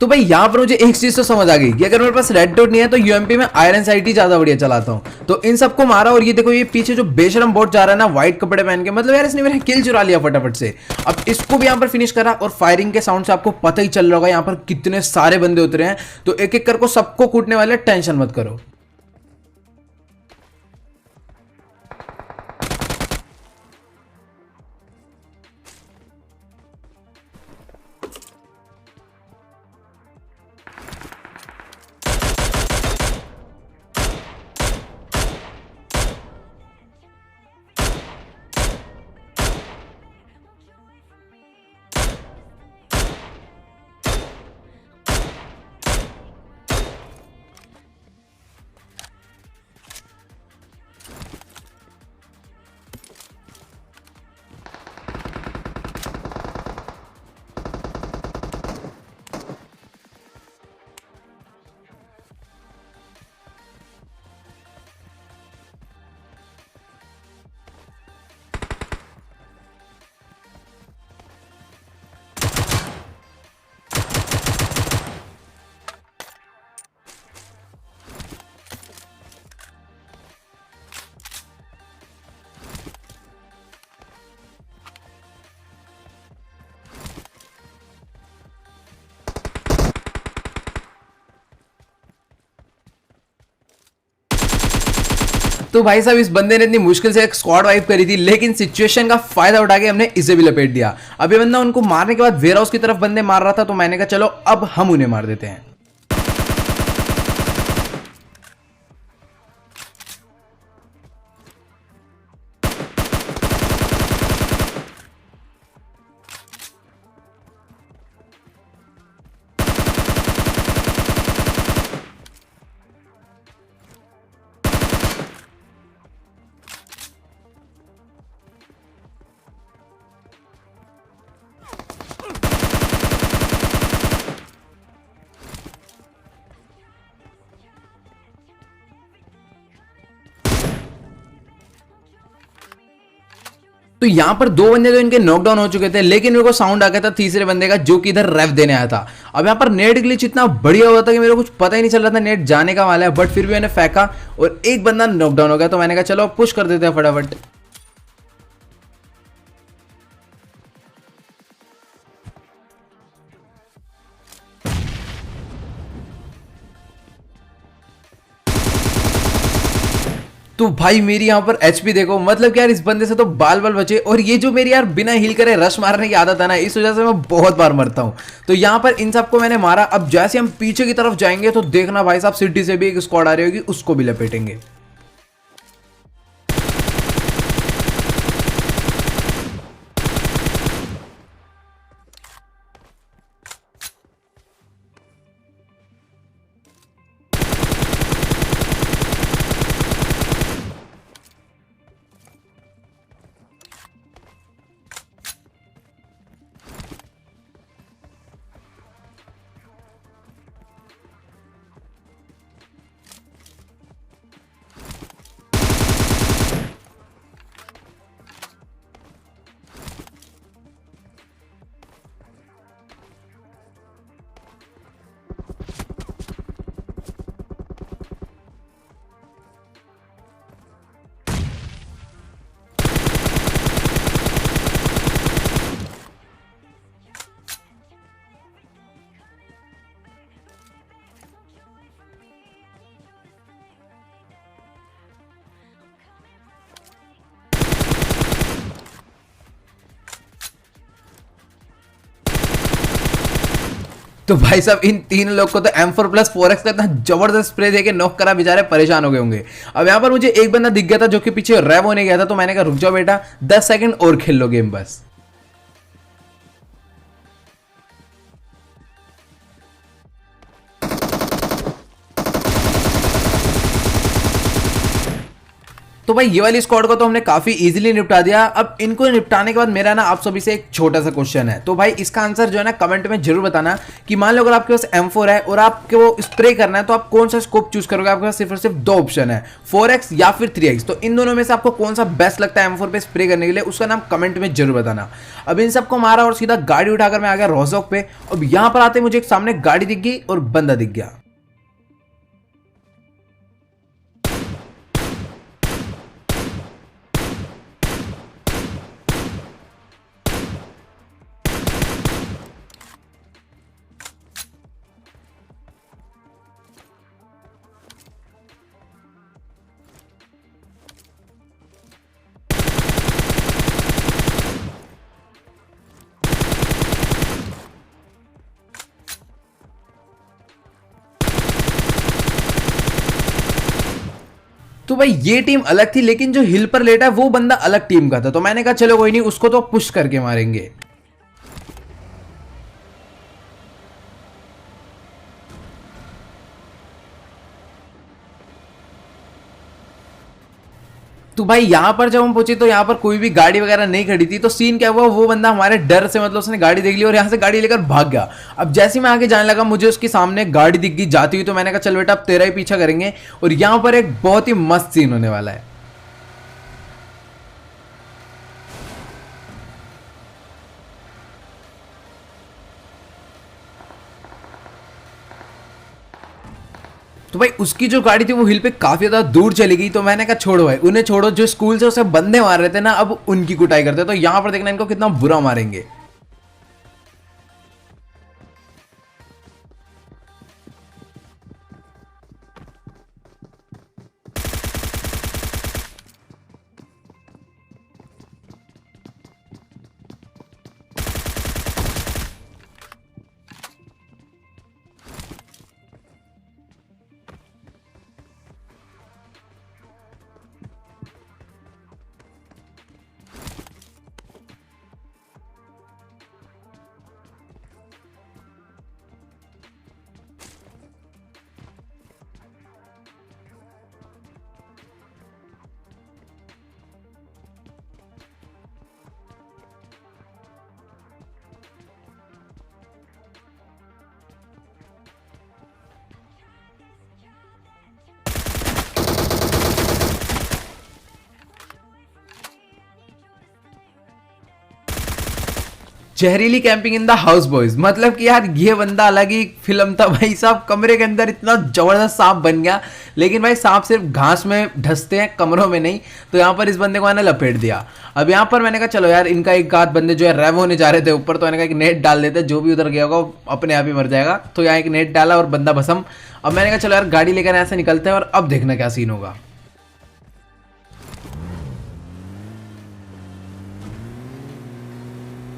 तो भाई यहाँ पर मुझे एक चीज तो समझ आ गई कि अगर मेरे पास रेड डॉट नहीं है तो यूएमपी में आयरन साइट ही ज्यादा बढ़िया चलाता हूँ। तो इन सबको मारा और ये देखो ये पीछे जो बेशरम बोट जा रहा है ना व्हाइट कपड़े पहन के, मतलब यार इसने मेरा किल चुरा लिया फटाफट से। अब इसको भी यहाँ पर फिनिश करा और फायरिंग के साउंड से आपको पता ही चल रहा होगा यहाँ पर कितने सारे बंदे उतरे हैं। तो एक एक करके सबको कूटने वाले, टेंशन मत करो। तो भाई साहब इस बंदे ने इतनी मुश्किल से एक स्क्वाड वाइप करी थी, लेकिन सिचुएशन का फायदा उठा के हमने इसे भी लपेट दिया। अब ये बंदा उनको मारने के बाद वेयर हाउस की तरफ बंदे मार रहा था, तो मैंने कहा चलो अब हम उन्हें मार देते हैं। तो यहां पर दो बंदे तो इनके नॉकडाउन हो चुके थे, लेकिन मेरे को साउंड आ गया था तीसरे बंदे का जो कि इधर रेव देने आया था। अब यहां पर नेट ग्लिच इतना बढ़िया हुआ था कि मेरे को कुछ पता ही नहीं चल रहा था नेट जाने का वाला है, बट फिर भी मैंने फेंका और एक बंदा नॉकडाउन हो गया। तो मैंने कहा चलो पुश कर देते हैं फटाफट। तो भाई मेरी यहां पर एचपी देखो, मतलब कि यार इस बंदे से तो बाल बाल बचे। और ये जो मेरी यार बिना हील करे रश मारने की आदत है ना, इस वजह से मैं बहुत बार मरता हूं। तो यहां पर इन सबको मैंने मारा। अब जैसे हम पीछे की तरफ जाएंगे तो देखना भाई साहब सिटी से भी एक स्क्वाड आ रही होगी, उसको भी लपेटेंगे। तो भाई साहब इन तीन लोग को तो M4+4X का इतना जबरदस्त स्प्रे देके नॉक करा, बेचारे परेशान हो गए होंगे। अब यहाँ पर मुझे एक बंदा दिख गया था जो कि पीछे रैब होने गया था, तो मैंने कहा रुक जाओ बेटा 10 सेकंड और खेल लो गेम बस। तो भाई ये वाली स्क्वाड को तो हमने काफी इजीली निपटा दिया। अब इनको निपटाने के बाद मेरा ना आप सभी से एक छोटा सा क्वेश्चन है, तो भाई इसका आंसर जो है ना कमेंट में जरूर बताना कि मान लो अगर आपके पास M4 है और आपको स्प्रे करना है तो आप कौन सा स्कोप चूज करोगे। आपके पास सिर्फ और सिर्फ दो ऑप्शन है, 4x या फिर 3x। तो इन दोनों में से आपको कौन सा बेस्ट लगता है M4 पे स्प्रे करने के लिए, उसका नाम कमेंट में जरूर बताना। अब इन सबको मारा और सीधा गाड़ी उठाकर मैं आ गया रोजॉक पे। अब यहां पर आते मुझे एक सामने गाड़ी दिख गई और बंदा दिख गया। तो भाई ये टीम अलग थी, लेकिन जो हिल पर लेटा है वो बंदा अलग टीम का था। तो मैंने कहा चलो कोई नहीं, उसको तो पुश करके मारेंगे। तो भाई यहां पर जब हम पहुंचे तो यहां पर कोई भी गाड़ी वगैरह नहीं खड़ी थी। तो सीन क्या हुआ, वो बंदा हमारे डर से मतलब उसने गाड़ी देख ली और यहां से गाड़ी लेकर भाग गया। अब जैसे मैं आगे जाने लगा मुझे उसके सामने गाड़ी दिख गई जाती हुई। तो मैंने कहा चल बेटा अब तेरा ही पीछा करेंगे। और यहां पर एक बहुत ही मस्त सीन होने वाला है। तो भाई उसकी जो गाड़ी थी वो हिल पे काफी ज्यादा दूर चली गई। तो मैंने कहा छोड़ो भाई, उन्हें छोड़ो, जो स्कूल से उसे बंदे मार रहे थे ना अब उनकी कुटाई करते। तो यहां पर देखना इनको कितना बुरा मारेंगे। जहरीली camping in the house boys, मतलब कि यार ये बंदा अलग ही फिल्म था भाई साहब। कमरे के अंदर इतना जबरदस्त सांप बन गया, लेकिन भाई सांप सिर्फ घास में ढसते हैं, कमरों में नहीं। तो यहाँ पर इस बंदे को मैंने लपेट दिया। अब यहाँ पर मैंने कहा चलो यार इनका एक आध बंदे जो है रैव होने जा रहे थे ऊपर, तो मैंने कहा एक नेट डाल देते, जो भी उधर गया होगा वो अपने आप ही मर जाएगा। तो यहाँ एक नेट डाला और बंदा भसम। अब मैंने कहा चलो यार गाड़ी लेकर ऐसे निकलते हैं और अब देखना क्या सीन होगा।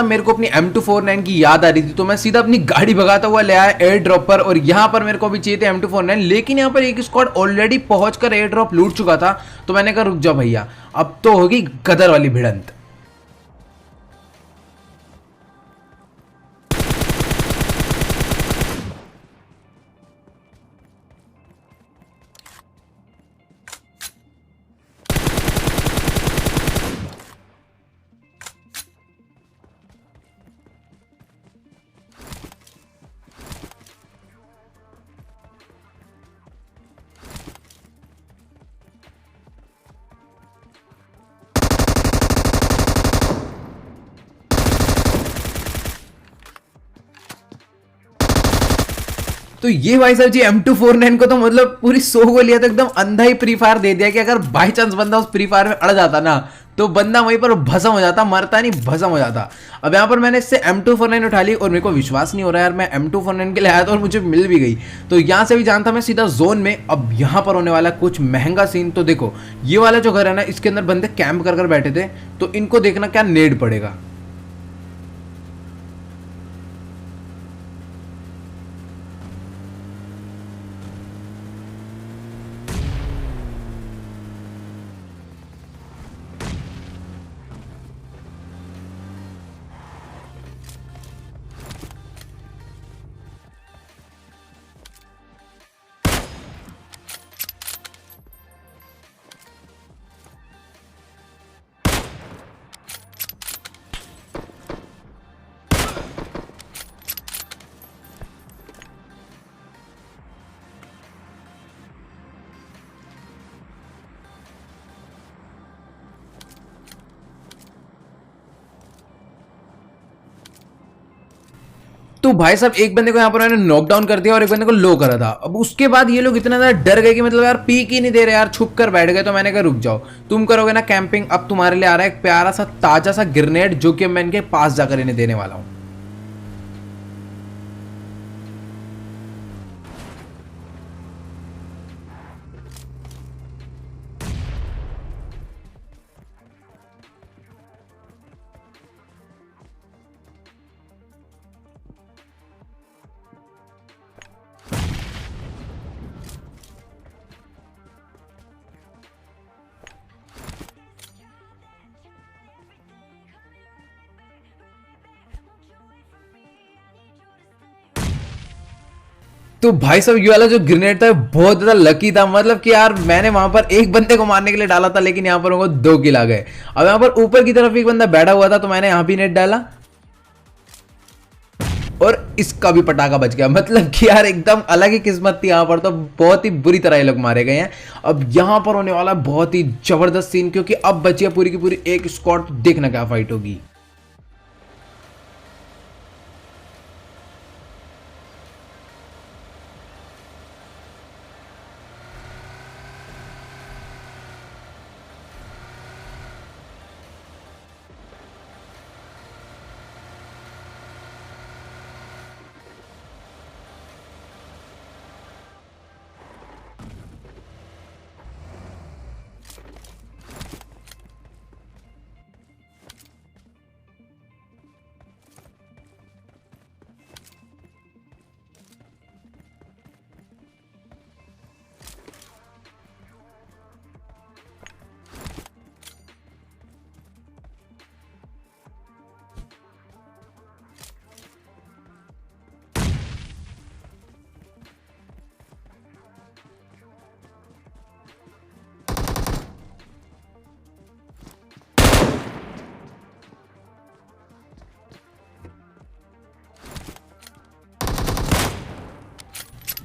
मेरे को अपनी M249 की याद आ रही थी, तो मैं सीधा अपनी गाड़ी भगाता हुआ ले आया एयर ड्रॉप पर। और यहाँ पर मेरे को भी चाहिए थे M249, लेकिन यहाँ पर एक स्क्वाड ऑलरेडी पहुंचकर एयर ड्रॉप लूट चुका था। तो मैंने कहा रुक जाओ भैया, अब तो होगी गदर वाली भिड़ंत। तो ये भाई साहब जी M249 को तो मतलब पूरी सो को लिया, तो एकदम अंधा ही फ्री फायर दे दिया कि अगर बाई चांस बंदा उस फ्री फायर में अड़ जाता ना तो बंदा वहीं पर भस्म हो जाता, मरता नहीं भस्म हो जाता। अब यहाँ पर मैंने इससे M249 उठा ली और मेरे को विश्वास नहीं हो रहा यार, मैं M249 के लिए आया था और मुझे मिल भी गई। तो यहाँ से भी जानता मैं सीधा जोन में। अब यहाँ पर होने वाला कुछ महंगा सीन। तो देखो ये वाला जो घर है ना, इसके अंदर बंदे कैंप कर बैठे थे, तो इनको देखना क्या नेड पड़ेगा। भाई साहब एक बंदे को यहाँ पर मैंने नॉकडाउन कर दिया और एक बंदे को लो करा था। अब उसके बाद ये लोग इतना ज्यादा डर गए कि मतलब यार पीक ही नहीं दे रहे यार, छुप कर बैठ गए। तो मैंने कहा रुक जाओ, तुम करोगे ना कैंपिंग, अब तुम्हारे लिए आ रहा है एक प्यारा सा ताजा सा ग्रेनेड, जो कि मैं इनके पास जाकर इन्हें देने वाला हूँ। तो भाई साहब ये वाला जो ग्रेनेड था बहुत ज्यादा लकी था, मतलब कि यार मैंने वहां पर एक बंदे को मारने के लिए डाला था, लेकिन यहाँ पर उनको 2 किल आ गए। अब यहाँ पर ऊपर की तरफ एक बंदा बैठा हुआ था, तो मैंने यहाँ भी नेट डाला और इसका भी पटाखा बच गया। मतलब कि यार एकदम अलग ही किस्मत थी यहाँ पर, तो बहुत ही बुरी तरह ये लोग मारे गए हैं। अब यहाँ पर होने वाला बहुत ही जबरदस्त सीन, क्योंकि अब बची है पूरी की पूरी एक स्क्वाड। देखना क्या फाइट होगी।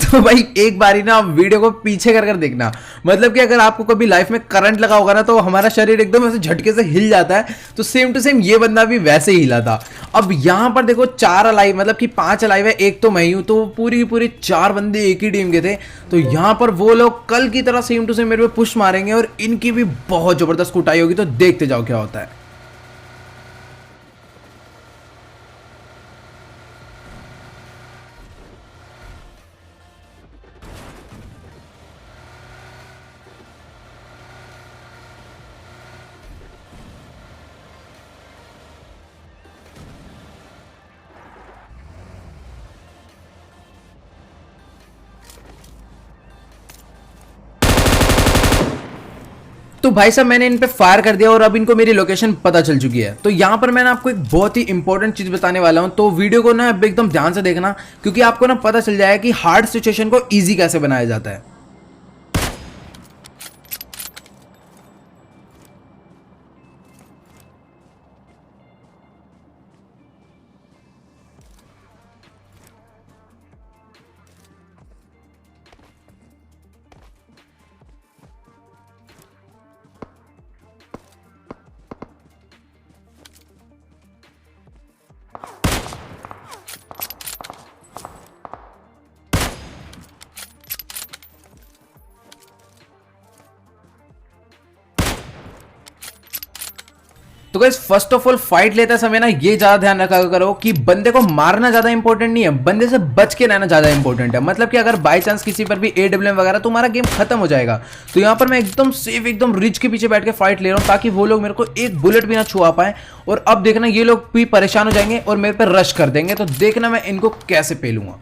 तो भाई एक बारी ना आप वीडियो को पीछे कर देखना, मतलब कि अगर आपको कभी लाइफ में करंट लगा होगा ना, तो हमारा शरीर एकदम ऐसे झटके से हिल जाता है। तो सेम टू सेम ये बंदा भी वैसे ही हिला था। अब यहां पर देखो 4 अलाइव, मतलब कि 5 अलाइव है, एक तो मैं ही हूं, तो पूरी की पूरी 4 बंदे एक ही टीम के थे। तो यहां पर वो लोग कल की तरह सेम टू सेम मेरे पे पुश मारेंगे और इनकी भी बहुत जबरदस्त कुटाई होगी। तो देखते जाओ क्या होता है। तो भाई साहब मैंने इन पे फायर कर दिया और अब इनको मेरी लोकेशन पता चल चुकी है। तो यहाँ पर मैंने आपको एक बहुत ही इंपॉर्टेंट चीज बताने वाला हूँ, तो वीडियो को ना अब एकदम ध्यान से देखना, क्योंकि आपको ना पता चल जाएगा कि हार्ड सिचुएशन को इजी कैसे बनाया जाता है। तो guys first of all fight लेते समय ना ये ज्यादा ध्यान रखा करो कि बंदे को मारना ज्यादा इंपॉर्टेंट नहीं है, बंदे से बच के रहना ज्यादा इंपॉर्टेंट है। मतलब कि अगर बाय चांस किसी पर भी AWM वगैरह, तो हमारा गेम खत्म हो जाएगा। तो यहाँ पर मैं एकदम सेफ एकदम रिच के पीछे बैठ के फाइट ले रहा हूँ, ताकि वो लोग मेरे को एक बुलेट भी ना छुआ पाए। और अब देखना ये लोग भी परेशान हो जाएंगे और मेरे पर रश कर देंगे। तो देखना मैं इनको कैसे पेलूंगा।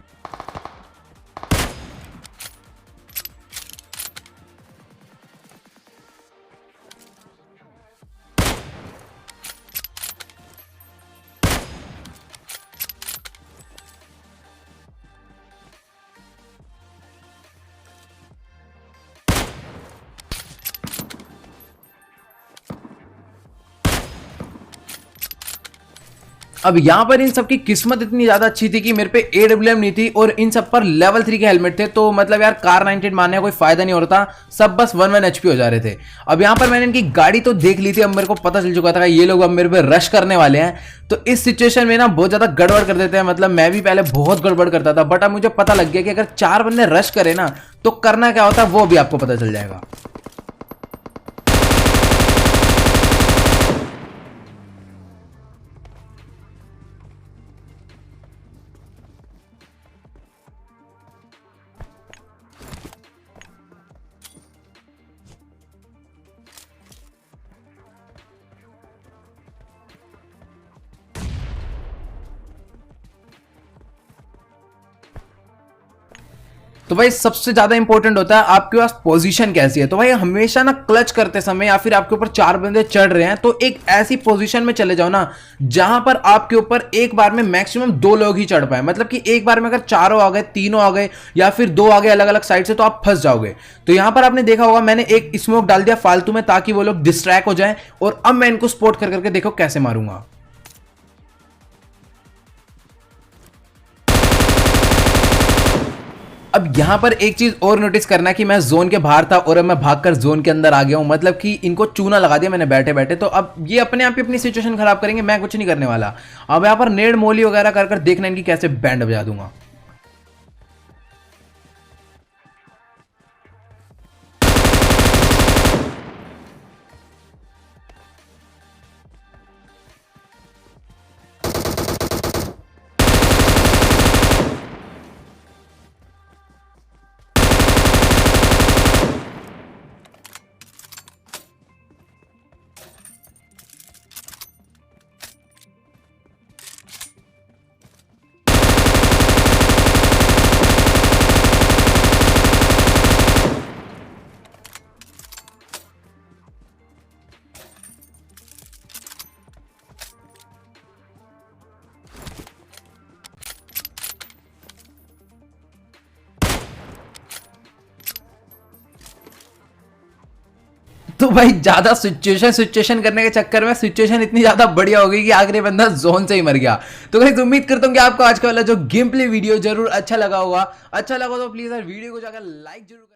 अब यहाँ पर इन सबकी किस्मत इतनी ज्यादा अच्छी थी कि मेरे पे AWM नहीं थी और इन सब पर लेवल 3 के हेलमेट थे, तो मतलब यार कार 98 मारने का कोई फायदा नहीं हो रहा था, सब बस 1-1 HP हो जा रहे थे। अब यहाँ पर मैंने इनकी गाड़ी तो देख ली थी, अब मेरे को पता चल चुका था कि ये लोग अब मेरे पे रश करने वाले हैं। तो इस सिचुएशन में ना बहुत ज्यादा गड़बड़ कर देते हैं, मतलब मैं भी पहले बहुत गड़बड़ करता था, बट अब मुझे पता लग गया कि अगर 4 बंदे रश करे ना तो करना क्या होता है वो भी आपको पता चल जाएगा। तो भाई सबसे ज्यादा इंपॉर्टेंट होता है आपके पास पोजीशन कैसी है। तो भाई हमेशा ना क्लच करते समय या फिर आपके ऊपर 4 बंदे चढ़ रहे हैं तो एक ऐसी पोजीशन में चले जाओ ना जहां पर आपके ऊपर एक बार में मैक्सिमम 2 लोग ही चढ़ पाए, मतलब कि एक बार में अगर 4 आ गए, 3 आ गए या फिर 2 आ गए अलग अलग साइड से तो आप फंस जाओगे। तो यहां पर आपने देखा होगा मैंने एक स्मोक डाल दिया फालतू में ताकि वो लोग डिस्ट्रैक्ट हो जाए, और अब मैं इनको स्पॉट कर करके देखो कैसे मारूंगा। अब यहां पर एक चीज और नोटिस करना कि मैं जोन के बाहर था और अब मैं भागकर जोन के अंदर आ गया हूं, मतलब कि इनको चूना लगा दिया मैंने बैठे बैठे। तो अब ये अपने आप ही अपनी सिचुएशन खराब करेंगे, मैं कुछ नहीं करने वाला। अब यहां पर नेड मोली वगैरह कर कर देखना इनकी कैसे बैंड बजा दूंगा। तो भाई ज्यादा सिचुएशन करने के चक्कर में सिचुएशन इतनी ज्यादा बढ़िया हो गई कि आखिरी बंदा जोन से ही मर गया। तो गाइस उम्मीद करता हूं कि आपको आज का वाला जो गेम प्ले वीडियो जरूर अच्छा लगा होगा। अच्छा लगा तो प्लीज यार वीडियो को जाकर लाइक जरूर